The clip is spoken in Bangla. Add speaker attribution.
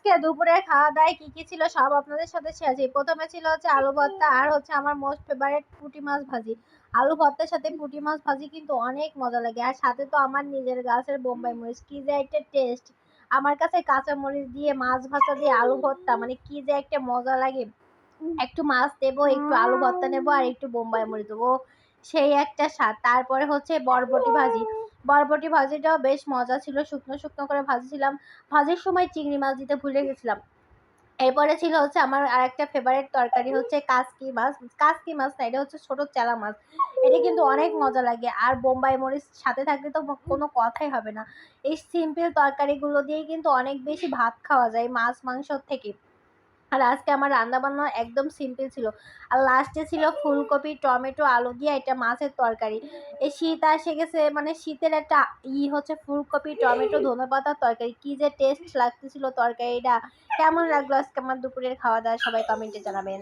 Speaker 1: আজকে দুপুরের খাওয়া-দাওয়ায় কি ছিল সব আপনাদের সাথে শেয়ার করি। প্রথমে ছিল হচ্ছে আলু ভর্তা আর হচ্ছে আমার মোস্ট ফেভারিট পুঁটি মাছ ভাজি। আলু ভর্তার সাথে পুঁটি মাছ ভাজি কিন্তু অনেক মজা লাগে। আর সাথে তো আমার নিজের গাছের বোম্বাই মরিচ। কি যে একটা টেস্ট! আমার কাছে কাঁচা মরিচ দিয়ে মাছ ভাজা দিয়ে আলু ভর্তা মানে কি যে একটা মজা লাগে। একটু মাছ দেবো, একটু আলু ভর্তা নেবো আর একটু বোম্বাই মরিচ দেবো। সেই একটা স্বাদ। তারপরে হচ্ছে বরবটি ভাজি। বরবটি ভাজিটাও বেশ মজা ছিল। শুকনো করে ভাজছিলাম। ভাজির সময় চিংড়ি মাছ দিতে ভুলে গেছিলাম। এরপরে ছিল হচ্ছে আমার আরেকটা ফেভারিট তরকারি হচ্ছে কাসকি মাছ। কাসকি মাছ না, এটা হচ্ছে ছোট চেলা মাছ। এটা কিন্তু অনেক মজা লাগে। আর বোম্বাই মরিচ সাথে থাকলে তো কোনো কথাই হবে না। এই সিম্পল তরকারিগুলো দিয়েই কিন্তু অনেক বেশি ভাত খাওয়া যায় মাছ মাংসর থেকে। আর আজকে আমার রান্নাবান্না একদম সিম্পল ছিল। আর লাস্টে ছিল ফুলকপি, টমেটো, আলু দিয়ে একটা মাছের তরকারি। এই শীত এসে গেছে মানে শীতের একটা হচ্ছে ফুলকপি, টমেটো, ধনেপাতার তরকারি। কি যে টেস্ট লাগতেছিল তরকারিটা। কেমন লাগলো আজকে আমার দুপুরের খাওয়া-দাওয়া সবাই কমেন্টে জানাবেন।